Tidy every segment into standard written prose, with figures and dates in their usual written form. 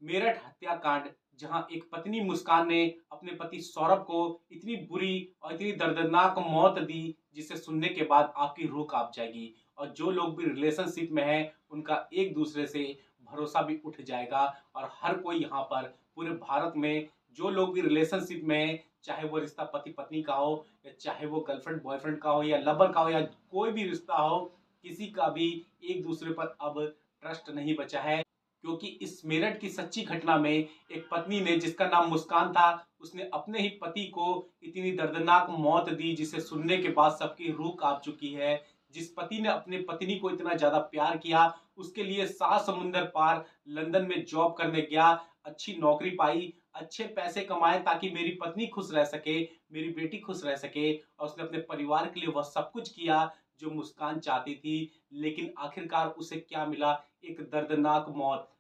मेरठ हत्याकांड, जहां एक पत्नी मुस्कान ने अपने पति सौरभ को इतनी बुरी और इतनी दर्दनाक मौत दी, जिसे सुनने के बाद आपकी रूह कांप जाएगी। और जो लोग भी रिलेशनशिप में हैं, उनका एक दूसरे से भरोसा भी उठ जाएगा। और हर कोई यहाँ पर पूरे भारत में जो लोग भी रिलेशनशिप में हैं, चाहे वो रिश्ता पति पत्नी का हो, या चाहे वो गर्लफ्रेंड बॉयफ्रेंड का हो, या लवर का हो, या कोई भी रिश्ता हो, किसी का भी एक दूसरे पर अब ट्रस्ट नहीं बचा है। क्योंकि इस मेरठ की सच्ची घटना में एक पत्नी ने, जिसका नाम मुस्कान था, उसने अपने ही पति को इतनी दर्दनाक मौत दी, जिसे सुनने के बाद सबकी रूह कांप चुकी है। जिस पति ने अपने पत्नी को इतना ज्यादा प्यार किया, उसके लिए 7 समुंदर पार लंदन में जॉब करने गया, अच्छी नौकरी पाई, अच्छे पैसे कमाए ताकि मेरी पत्नी खुश रह सके, मेरी बेटी खुश रह सके, और उसने अपने परिवार के लिए वह सब कुछ किया जो मुस्कान चाहती थी। लेकिन आखिरकार उसे क्या मिला? एक दर्दनाक मौत।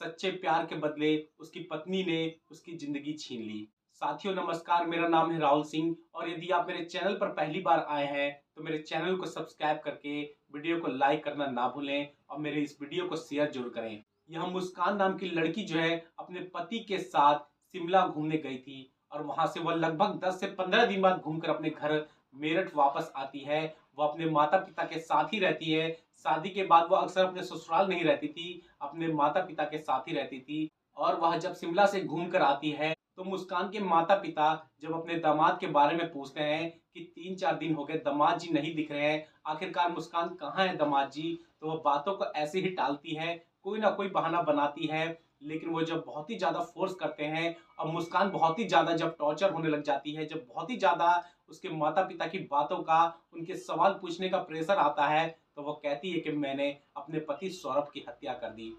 सच्चे प्यार के बदले उसकी पत्नी ने उसकी जिंदगी छीन ली। साथियों नमस्कार, मेरा नाम है राहुल सिंह, और यदि आप मेरे चैनल पर पहली बार आए हैं तो मेरे चैनल को सब्सक्राइब करके वीडियो को लाइक करना ना भूलें, और मेरे इस वीडियो को शेयर जरूर करें। यह मुस्कान नाम की लड़की जो है, अपने पति के साथ शिमला घूमने गई थी, और वहां से वह लगभग 10 से 15 दिन बाद घूमकर अपने घर मेरठ वापस आती है। वह अपने माता पिता के साथ ही रहती है। शादी के बाद वो अक्सर अपने ससुराल नहीं रहती थी, अपने माता पिता के साथ ही रहती थी। और वह जब शिमला से घूम कर आती है, तो मुस्कान के माता पिता जब अपने दामाद के बारे में पूछते हैं कि 3-4 दिन हो गए दामाद जी नहीं दिख रहे हैं, आखिरकार मुस्कान कहाँ है दामाद जी, तो वह बातों को ऐसे ही टालती है, कोई ना कोई बहाना बनाती है। लेकिन वो जब बहुत ही ज्यादा फोर्स करते हैं, और मुस्कान बहुत ही ज्यादा जब टॉर्चर होने लग जाती है, जब बहुत ही ज्यादा उसके माता पिता की बातों का, उनके सवाल पूछने का प्रेशर आता है, तो वो कहती है कि मैंने अपने पति सौरभ की हत्या कर दी।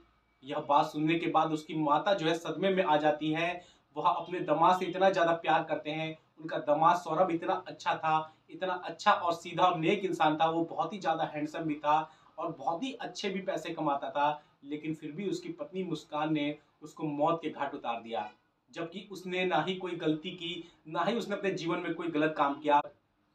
यह बात सुनने के बाद उसकी माता जो है सदमे में आ जाती है। वह अपने दामाद से इतना ज्यादा प्यार करते हैं। उनका दामाद सौरभ इतना अच्छा था, इतना अच्छा और सीधा और नेक इंसान था। वो बहुत ही ज्यादा हैंडसम भी था, और बहुत ही अच्छे भी पैसे कमाता था। लेकिन फिर भी उसकी पत्नी मुस्कान ने उसको मौत के घाट उतार दिया, जबकि उसने ना ही कोई गलती की, ना ही उसने अपने जीवन में कोई गलत काम किया।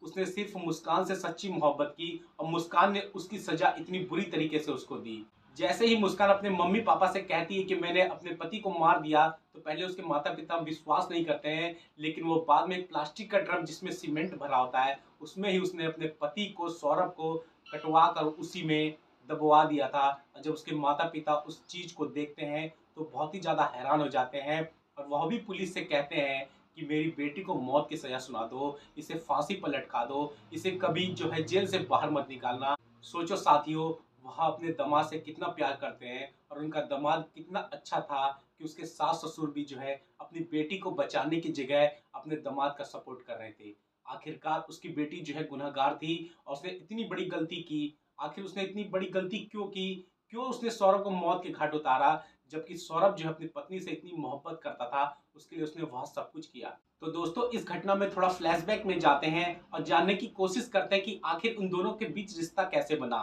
उसने सिर्फ मुस्कान से सच्ची मोहब्बत की, और मुस्कान ने उसकी सजा इतनी बुरी तरीके से उसको दी। जैसे ही मुस्कान अपने मम्मी पापा से कहती है कि मैंने अपने पति को मार दिया, तो पहले उसके माता पिता विश्वास नहीं करते हैं। लेकिन वो बाद में एक प्लास्टिक का ड्रम जिसमें सीमेंट भरा होता है, उसमें ही उसने अपने पति को, सौरभ को कटवा कर उसी में दबवा दिया था। और जब उसके माता पिता उस चीज को देखते हैं, तो बहुत ही ज्यादा हैरान हो जाते हैं, और वह भी पुलिस से कहते हैं कि मेरी बेटी को मौत की सजा सुना दो, इसे फांसी पर लटका दो, इसे कभी जो है जेल से बाहर मत निकालना। सोचो साथियों, वह अपने दामाद से कितना प्यार करते हैं, और उनका दामाद कितना अच्छा था कि उसके सास ससुर भी जो है अपनी बेटी को बचाने की जगह अपने दामाद का सपोर्ट कर रहे थे। आखिरकार उसकी बेटी जो है गुनहगार थी, और उसने इतनी बड़ी गलती की। आखिर उसने इतनी बड़ी गलती क्यों की? क्यों उसने सौरभ को मौत के घाट उतारा, जबकि सौरभ जो है अपनी पत्नी से इतनी मोहब्बत करता था? उसके लिए उसने वह सब कुछ किया। तो दोस्तों, इस घटना में थोड़ा फ्लैशबैक में जाते हैं और जानने की कोशिश करते हैं कि आखिर उन दोनों के बीच रिश्ता कैसे बना।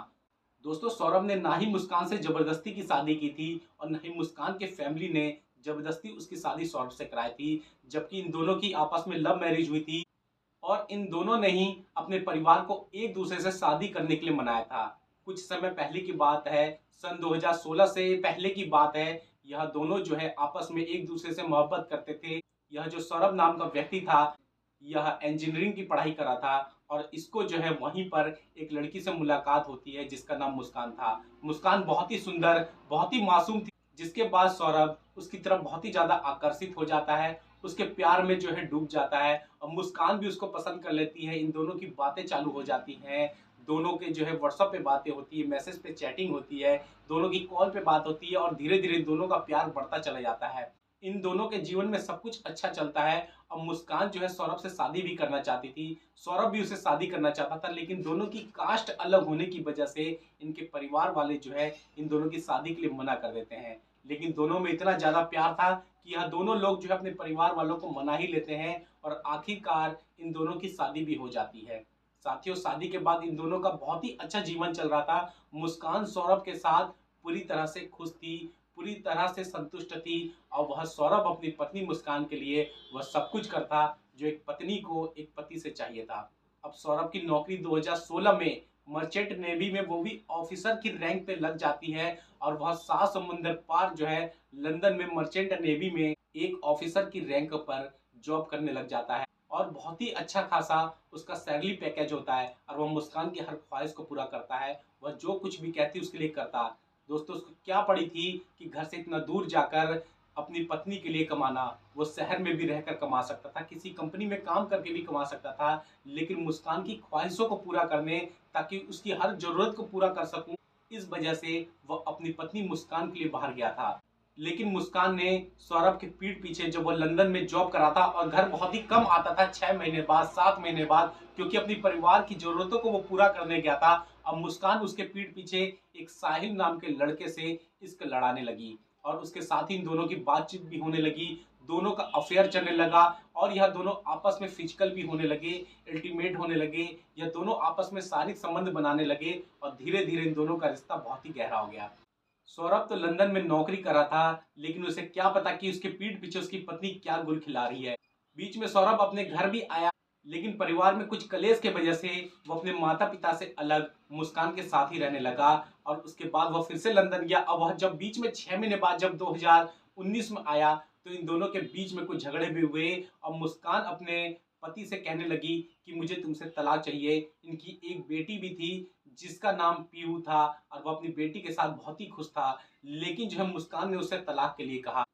दोस्तों, सौरभ ने ना ही मुस्कान से जबरदस्ती की शादी की थी, और ना ही मुस्कान के फैमिली ने जबरदस्ती उसकी शादी सौरभ से कराई थी। जबकि इन दोनों की आपस में लव मैरिज हुई थी, और इन दोनों ने ही अपने परिवार को एक दूसरे से शादी करने के लिए मनाया था। कुछ समय पहले की बात है, सन 2016 से पहले की बात है। यह दोनों जो है आपस में एक दूसरे से मोहब्बत करते थे। यह जो सौरभ नाम का व्यक्ति था, यह इंजीनियरिंग की पढ़ाई कर रहा था, और इसको जो है वहीं पर एक लड़की से मुलाकात होती है, जिसका नाम मुस्कान था। मुस्कान बहुत ही सुंदर, बहुत ही मासूम थी, जिसके बाद सौरभ उसकी तरफ बहुत ही ज्यादा आकर्षित हो जाता है, उसके प्यार में जो है डूब जाता है, और मुस्कान भी उसको पसंद कर लेती है। इन दोनों की बातें चालू हो जाती हैं। दोनों के जो है व्हाट्सएप पे बातें होती है, मैसेज पे चैटिंग होती है, दोनों की कॉल पे बात होती है, और धीरे धीरे दोनों का प्यार बढ़ता चला जाता है। इन दोनों के जीवन में सब कुछ अच्छा चलता है। अब मुस्कान जो है सौरभ से शादी भी करना चाहती थी, सौरभ भी उसे शादी करना चाहता था। लेकिन दोनों की कास्ट अलग होने की वजह से इनके परिवार वाले जो है इन दोनों की शादी के लिए मना कर देते हैं। लेकिन दोनों में इतना ज्यादा प्यार था कि यह दोनों लोग जो है अपने परिवार वालों को मना ही लेते हैं, और आखिरकार इन दोनों की शादी भी हो जाती है। साथियों, शादी के बाद इन दोनों का बहुत ही अच्छा जीवन चल रहा था। मुस्कान सौरभ के साथ पूरी तरह से खुश थी, पूरी तरह से संतुष्ट थी, और वह सौरभ अपनी पत्नी मुस्कान के लिए वह सब कुछ करता जो एक पत्नी को एक पति से चाहिए था। अब सौरभ की नौकरी 2016 में मर्चेंट नेवी में, वो भी ऑफिसर की रैंक पे लग जाती है और वह 7 समुंदर पार जो है लंदन में मर्चेंट नेवी में एक ऑफिसर की रैंक पर जॉब करने लग जाता है और बहुत ही अच्छा खासा उसका सैलरी पैकेज होता है और वह मुस्कान की हर ख्वाहिश को पूरा करता है। वह जो कुछ भी कहती है उसके लिए करता है। दोस्तों, उसको क्या पड़ी थी कि घर से इतना दूर जाकर अपनी पत्नी के लिए कमाना। वो शहर में भी रहकर कमा सकता था, किसी कंपनी में काम करके भी कमा सकता था, लेकिन मुस्कान की ख्वाहिशों को पूरा करने, ताकि उसकी हर जरूरत को पूरा कर सकूं, इस वजह से वह अपनी पत्नी मुस्कान के लिए बाहर गया था। लेकिन मुस्कान ने सौरभ के पीठ पीछे, जब वो लंदन में जॉब करा था और घर बहुत ही कम आता था, 6 महीने बाद, 7 महीने बाद, क्योंकि अपनी परिवार की जरूरतों को वो पूरा करने गया था, अब मुस्कान उसके पीठ पीछे एक साहिल नाम के लड़के से इश्क लड़ाने लगी और उसके साथ ही इन दोनों की बातचीत भी होने लगी। दोनों का अफेयर चलने लगा और यह दोनों आपस में फिजिकल भी होने लगे, अल्टीमेट होने लगे। यह दोनों आपस में शारीरिक संबंध बनाने लगे और धीरे धीरे इन दोनों का रिश्ता बहुत ही गहरा हो गया। सौरभ तो लंदन में नौकरी करा था, लेकिन उसे क्या पता कि उसके पीठ पीछे उसकी पत्नी क्या गुल खिला रही है। बीच में सौरभ अपने घर भी आया, लेकिन परिवार में कुछ कलेश के वजह से वो अपने माता पिता से अलग मुस्कान के साथ ही रहने लगा और उसके बाद वह फिर से लंदन गया। अब वह जब बीच में 6 महीने बाद जब 2019 में आया, तो इन दोनों के बीच में कुछ झगड़े भी हुए और मुस्कान अपने पति से कहने लगी कि मुझे तुमसे तलाक चाहिए। इनकी एक बेटी भी थी जिसका नाम पीहू था और वो अपनी बेटी के साथ बहुत ही खुश था, लेकिन जो है मुस्कान ने उसे तलाक के लिए कहा।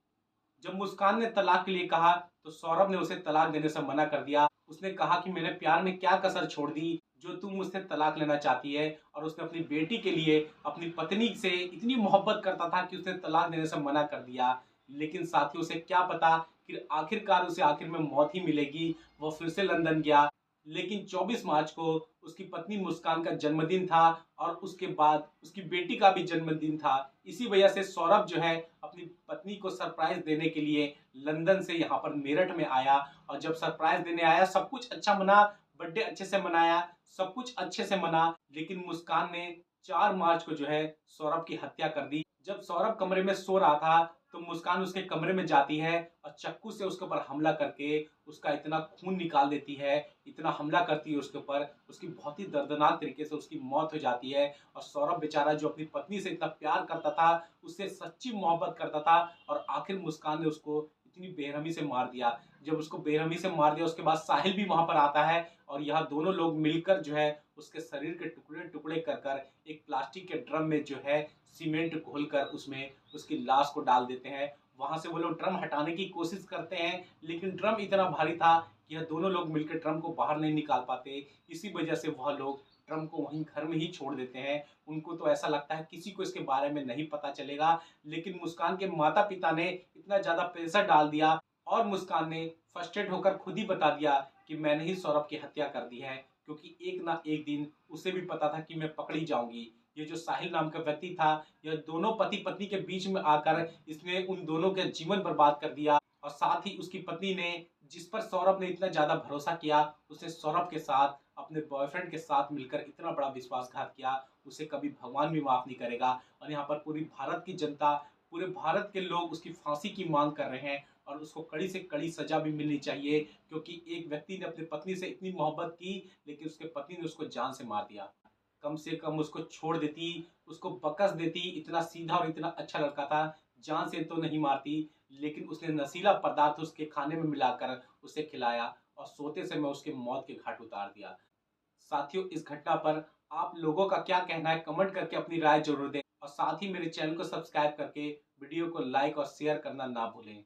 जब मुस्कान ने तलाक के लिए कहा, तो सौरभ ने उसे तलाक देने से मना कर दिया। उसने कहा कि मैंने प्यार में क्या कसर छोड़ दी जो तू मुझसे तलाक लेना चाहती है। और उसने अपनी बेटी के लिए अपनी पत्नी से इतनी मोहब्बत करता था कि उसने तलाक देने से मना कर दिया। लेकिन साथियों, उसे क्या पता कि आखिरकार उसे आखिर में मौत ही मिलेगी। वो फिर से लंदन गया, लेकिन 24 मार्च को उसकी पत्नी मुस्कान का जन्मदिन था और उसके बाद उसकी बेटी का भी जन्मदिन था। इसी वजह से सौरभ जो है अपनी पत्नी को सरप्राइज देने के लिए लंदन से यहाँ पर मेरठ में आया और जब सरप्राइज देने आया, सब कुछ अच्छा मना, बर्थडे अच्छे से मनाया, सब कुछ अच्छे से मना। लेकिन मुस्कान ने 4 मार्च को जो है सौरभ की हत्या कर दी। जब सौरभ कमरे में सो रहा था, तो मुस्कान उसके कमरे में जाती है और चाकू से उसके ऊपर हमला करके उसका इतना खून निकाल देती है, इतना हमला करती है उसके ऊपर, उसकी बहुत ही दर्दनाक तरीके से उसकी मौत हो जाती है। और सौरभ बेचारा जो अपनी पत्नी से इतना प्यार करता था, उससे सच्ची मोहब्बत करता था, और आखिर मुस्कान ने उसको इतनी बेरहमी से मार दिया। जब उसको बेरहमी से मार दिया, उसके बाद साहिल भी वहां पर आता है और यह दोनों लोग मिलकर जो है उसके शरीर के टुकड़े टुकड़े कर कर एक प्लास्टिक के ड्रम में जो है सीमेंट घोलकर उसमें उसकी लाश को डाल देते हैं। वहां से वो लोग ड्रम हटाने की कोशिश करते हैं, लेकिन ड्रम इतना भारी था कि यह दोनों लोग मिलकर ड्रम को बाहर नहीं निकाल पाते। इसी वजह से वह लोग ड्रम को वहीं घर में ही छोड़ देते हैं। उनको तो ऐसा लगता है किसी को इसके बारे में नहीं पता चलेगा, लेकिन मुस्कान के माता पिता ने इतना ज्यादा प्रेशर डाल दिया और मुस्कान ने फर्स्टेड होकर खुद ही बता दिया कि मैंने ही सौरभ की हत्या कर दी है, क्योंकि एक ना एक दिन उसे भी पता था कि मैं पकड़ी जाऊंगी। ये जो साहिल नाम का व्यक्ति था, यह दोनों पति पत्नी के बीच में आकर इसने उन दोनों के जीवन बर्बाद कर दिया। और साथ ही उसकी पत्नी ने, जिस पर सौरभ ने इतना ज्यादा भरोसा किया, उसने सौरभ के साथ अपने बॉयफ्रेंड के साथ मिलकर इतना बड़ा विश्वासघात किया, उसे कभी भगवान भी माफ नहीं करेगा। और यहाँ पर पूरी भारत की जनता, पूरे भारत के लोग उसकी फांसी की मांग कर रहे हैं और उसको कड़ी से कड़ी सजा भी मिलनी चाहिए, क्योंकि एक व्यक्ति ने अपनी पत्नी से इतनी मोहब्बत की, लेकिन उसके पत्नी ने उसको जान से मार दिया। कम से कम उसको छोड़ देती, उसको बकस देती, इतना सीधा और इतना अच्छा लड़का था, जान से तो नहीं मारती, लेकिन उसने नशीला पदार्थ उसके खाने में मिलाकर उसे खिलाया और सोते समय उसके मौत के घाट उतार दिया। साथियों, इस घटना पर आप लोगों का क्या कहना है, कमेंट करके अपनी राय जरूर दें और साथ ही मेरे चैनल को सब्सक्राइब करके वीडियो को लाइक और शेयर करना ना भूलें।